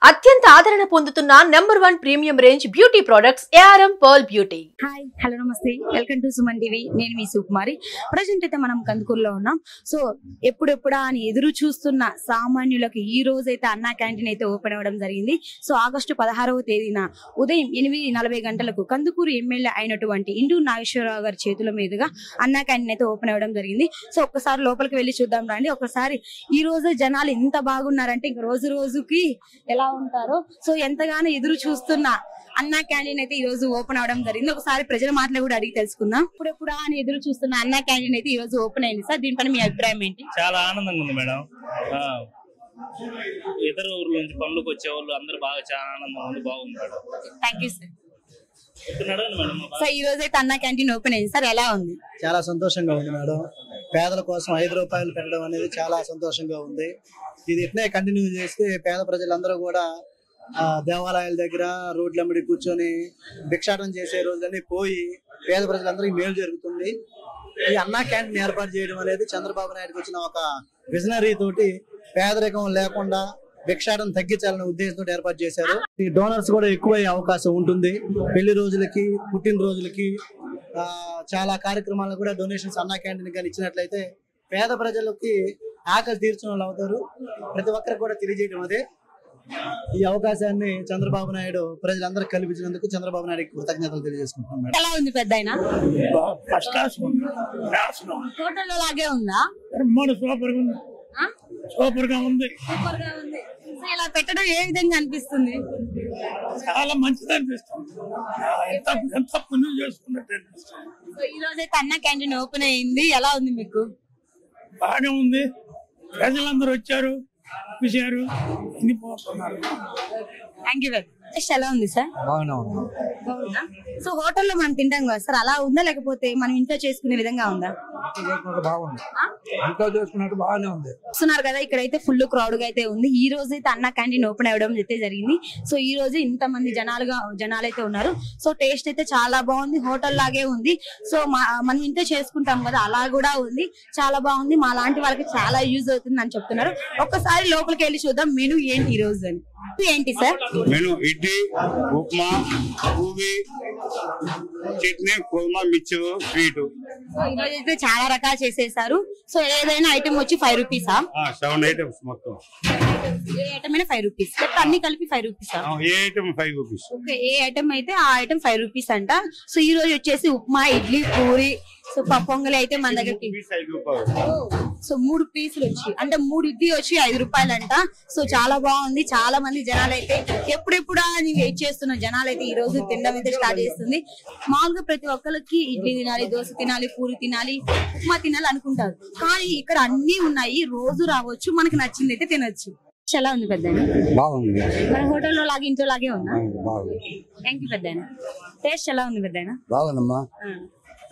అత్యంత ఆదరణ పొందుతున్న number 1 premium range beauty products ARM Pearl Beauty. Hi hello నమస్తే వెల్కమ్ టు సుమన్ టీవీ. నేను మీ సుకుమారి. ప్రజెంట్ అయితే మనం కందుకూరులో ఉన్నాం. సో ఎప్పుడెప్పుడా అని ఎదురు చూస్తున్న సామాన్యులకు ఈ రోజు అయితే అన్నా క్యాంటీన్ అయితే ఓపెన్ అవ్వడం జరిగింది. సో ఆగస్టు 16వ తేదీన ఉదయం 8:40 గంటలకు కందుకూరు ఎమ్మెల్యే అయినటువంటి ఇంటూరు నాగేశ్వరరావు గారి చేతుల మీదుగా అన్నా క్యాంటీన్ అయితే ఓపెన్ అవ్వడం జరిగింది. సో ఒక్కసారి లోపలికి వెళ్ళి చూద్దాం రండి. ఒకసారి ఈ రోజు జనాలు ఎంత బాగున్నారంటే ఇంక రోజు రోజుకి ఎలా ఉంటారో. సో ఎంతగానో ఎదురు చూస్తున్న అన్నా క్యాంటీన్ అయితే ఈ రోజు ఓపెన్ అవడం జరిగింది. ఒకసారి ప్రజల మాటలు కూడా అడిగి తెలుసుకుందాం. ఇప్పుడెప్పుడు అని ఎదురు చూస్తున్న అన్నా క్యాంటీన్ అయితే ఈ రోజు ఓపెన్ అయింది. సార్ దీనిపైన మీ అభిప్రాయం ఏంటి? చాలా ఆనందంగా ఉంది మేడం. ఇతర ఊర్ల నుంచి పనులకు వచ్చే వాళ్ళు అందరూ బాగా చాలా ఆనందంగా ఉంది. బాగుంది madam. Thank you sir. Sir ఈ రోజు అయితే అన్నా క్యాంటీన్ ఓపెన్ అయింది. సార్ ఎలా ఉంది? చాలా సంతోషంగా ఉంది మేడం. పేదల కోసం 5 రూపాయలు పెట్టడం అనేది చాలా సంతోషంగా ఉంది. ఇది ఇట్నే కంటిన్యూ చేస్తే పేద ప్రజలందరూ కూడా దేవాలయాల దగ్గర రోడ్లమ్మడి కూర్చొని భిక్షాటన చేసే రోజులన్నీ పోయి పేద ప్రజలందరికీ మేలు జరుగుతుంది. ఈ అన్నా క్యాంటీన్ ఏర్పాటు చేయడం అనేది చంద్రబాబు నాయుడుకి వచ్చిన ఒక విజనరీ తోటి పేదరికం లేకుండా భిక్షాటన తగ్గించాలనే ఉద్దేశంతో ఏర్పాటు చేశారు. ఈ డోనర్స్ కూడా ఎక్కువయ్యే అవకాశం ఉంటుంది. పెళ్లి రోజులకి, పుట్టినరోజులకి, చాలా కార్యక్రమాలకు కూడా డొనేషన్స్ అన్నా క్యాంటీన్ కానీ ఇచ్చినట్లయితే పేద ప్రజలకి ఆకలి తీర్చిన వాళ్ళు అవుతారు. ప్రతి ఒక్కరికి కూడా తెలియజేయడం అదే. ఈ అవకాశాన్ని చంద్రబాబు నాయుడు ప్రజలందరికీ కల్పించినందుకు చంద్రబాబు నాయుడుకి కృతజ్ఞతలు తెలియజేసుకుంటున్నాం. ఎలా ఉంది పెద్ద ఆయన? హోటల్లో లాగే ఉందా? సూపర్ గా ఉంది. సూపర్ గా ఉంది. ఇలా పెట్టడం ఏ విధంగా అనిపిస్తుంది? చాలా మంచిది అనిపిస్తుంది. ఎంత పుణ్యం చేసుకున్నట్టు అనిపిస్తుంది. సో ఈ రోజు అయితే అన్నా క్యాంటీన్ ఓపెన్ అయింది. ఎలా ఉంది మీకు? బాగా ఉంది. ప్రజలందరూ వచ్చారు, చూశారు, పోతున్నారు. Thank you. ఎలా ఉంది సార్? బాగానే ఉంది. సో హోటల్లో మనం తింటాం కదా సార్, అలా ఉందా లేకపోతే మనం ఇంట్లో చేసుకునే విధంగా ఉందా? బాగుంది. ఇంట్లో చేసుకున్నట్టు బాగానే ఉంది. చూస్తున్నారు కదా, ఇక్కడైతే ఫుల్ క్రౌడ్ గా అయితే ఉంది. ఈ రోజు అయితే అన్నా క్యాంటీన్ ఓపెన్ అవ్వడం అయితే జరిగింది. సో ఈ రోజు ఇంత మంది జనాలు అయితే ఉన్నారు. సో టేస్ట్ అయితే చాలా బాగుంది. హోటల్ లాగే ఉంది. సో మనం ఇంట్లో చేసుకుంటాం కదా, అలా కూడా ఉంది. చాలా బాగుంది. మా లాంటి వాళ్ళకి చాలా యూజ్ అవుతుంది అని చెప్తున్నారు. ఒక్కసారి లోపలికి వెళ్ళి చూద్దాం మెనూ ఏంటి ఈ రోజు అని. ఏంటి sir menu? Idli, upma, puri, chutney, kurma, mixture, sweet. ఈ రోజు అయితే చాలా రకాలు చేసేసారు. సో ఏదైనా ఐటమ్ వచ్చి 5 రూపీసా? 7 ఐటమ్స్ మొత్తం. ఏ ఐటమ్ అయినా 5 రూపీస్. అన్ని కలిపి 5 రూపీసా? ఏ ఐటమ్ 5 రూపీస్. ఓకే, ఏ ఐటమ్ అయితే ఆ ఐటమ్ 5 రూపీస్ అంట. సో ఈ రోజు వచ్చేసి ఉప్మా, ఇడ్లీ, పూరి, సో పొంగలి అయితే మన దగ్గరికి 5 రూపాయలు. సో 3 పీసులు వచ్చి అంటే 3 ఇడ్లీ వచ్చి 5 రూపాయలు అంట. సో చాలా బాగుంది. చాలా మంది జనాలు అయితే ఎప్పుడెప్పుడా అని వెయిట్ చేస్తున్న జనాలు అయితే ఈ రోజు తినడం అయితే స్టార్ట్ చేస్తుంది. మామూలుగా ప్రతి ఒక్కరికి ఇడ్లీ తినాలి, దోశ తినాలి, పూరి తినాలి, ఉప్మా తినాలి అనుకుంటారు. కానీ ఇక్కడ అన్ని ఉన్నాయి. రోజు రావచ్చు, మనకి నచ్చింది అయితే తినొచ్చు. ఎలా ఉంది పెద్ద? బాగుంది. మన హోటల్లో లాగే ఇంట్లో లాగే ఉందా? థ్యాంక్ యూ పెద్ద. టేస్ట్ ఎలా ఉంది పెద్ద? బాగుందమ్మా.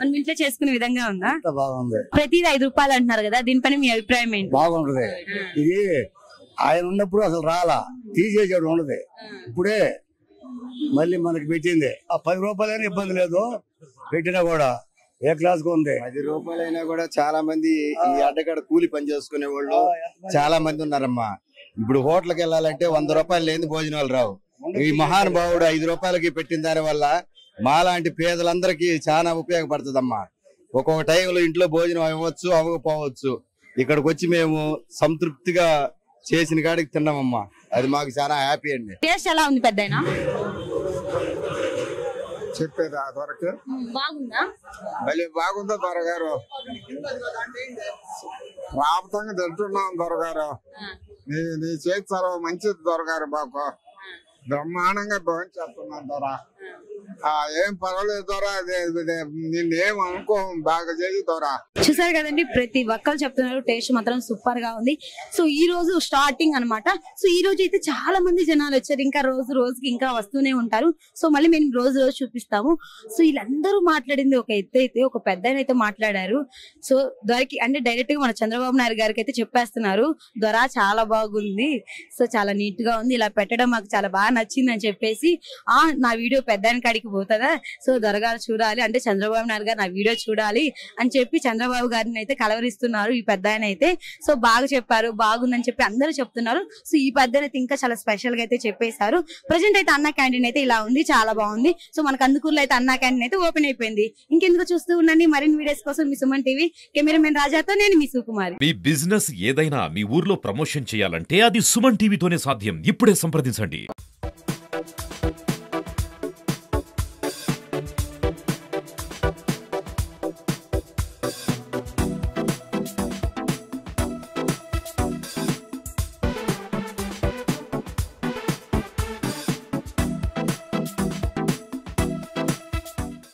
మనం ఇంట్లో చేసుకునే విధంగా ఉందా? బాగుంది. ప్రతిది 5 రూపాయలు అంటున్నారు కదా, దీనిపైన మీ అభిప్రాయం ఏంటి? బాగుంటది. ఇది ఆయన ఉన్నప్పుడు అసలు రాలా, తీసేసాడు ఉండదు. ఇప్పుడే మళ్ళీ మనకి పెట్టింది. ఆ 10 రూపాయలైనా ఇబ్బంది లేదు, పెట్టినా కూడా ఏ క్లాస్ కు ఉంది. 10 రూపాయలైనా కూడా చాలా మంది ఈ అడ్డగడ కూలి పని చేసుకునే వాళ్ళు చాలా మంది ఉన్నారమ్మా. ఇప్పుడు హోటల్కి వెళ్ళాలంటే 100 రూపాయలు లేని భోజనాలు రావు. ఈ మహానుభావుడు 5 రూపాయలకి పెట్టిన దాని వల్ల మాలాంటి పేదలందరికీ చాలా ఉపయోగపడుతుందమ్మా. ఒక్కొక్క టైంలో ఇంట్లో భోజనం అవ్వచ్చు, అవ్వకపోవచ్చు. ఇక్కడికి వచ్చి మేము సంతృప్తిగా చేసిన కాడికి తిన్నామమ్మా. అది మాకు చాలా హ్యాపీ అండి. టేస్ట్ ఎలా ఉంది పెద్ద? చెప్పేదా దొరక బాగుందా? భలే బాగుందో దొరగారు. రాబతంగా తింటున్నాం దొరగారు. నీ చేతి చలవ మంచిది దొరగారు. బాకు బ్రహ్మాండంగా భోజనం చేస్తున్నాం దొర. ఏం పర్వాలేదు దొర, నిన్నేం అనుకో, బాగా చేసి దొర. చూసారు కదండి, ప్రతి ఒక్కరు చెప్తున్నారు టేస్ట్ మాత్రం సూపర్ గా ఉంది. సో ఈ రోజు స్టార్టింగ్ అన్నమాట. సో ఈ రోజు అయితే చాలా మంది జనాలు వచ్చారు. ఇంకా రోజు రోజుకి ఇంకా వస్తూనే ఉంటారు. సో మళ్ళీ మేము రోజు చూపిస్తాము. సో వీళ్ళందరూ మాట్లాడింది ఒక ఎత్తు అయితే, ఒక పెద్ద అయితే మాట్లాడారు. సో దొరికి అంటే డైరెక్ట్ గా మన చంద్రబాబు నాయుడు గారికి అయితే చెప్పేస్తున్నారు, దొర చాలా బాగుంది, సో చాలా నీట్ గా ఉంది, ఇలా పెట్టడం మాకు చాలా బాగా నచ్చింది అని చెప్పేసి నా వీడియో పెద్దానికి కాడికి దొరగారికి పోతుందా? సో దొరగారు చూడాలి అంటే చంద్రబాబు నాయుడు గారు నా వీడియో చూడాలి అని చెప్పి చంద్రబాబు గారిని అయితే కలవరిస్తున్నారు ఈ పెద్ద ఆయన అయితే. సో బాగా చెప్పారు, బాగుందని చెప్పి అందరూ చెప్తున్నారు. సో ఈ పెద్ద అయితే ఇంకా చాలా స్పెషల్ గా అయితే చెప్పేశారు. ప్రజెంట్ అయితే అన్నా క్యాంటీన్ అయితే ఇలా ఉంది, చాలా బాగుంది. సో మన కందుకూరులో అయితే అన్నా క్యాంటీన్ అయితే ఓపెన్ అయిపోయింది. ఇంకెందుకు చూస్తూ ఉండండి మరిన్ని వీడియోస్ కోసం మీ సుమన్ టీవీ. కెమెరామెన్ రాజాతో నేను మీ సుకుమారి. మీ బిజినెస్ ఏదైనా మీ ఊర్లో ప్రమోషన్ చేయాలంటే అది సుమన్ టీవీతోనే సాధ్యం. ఇప్పుడే సంప్రదించండి.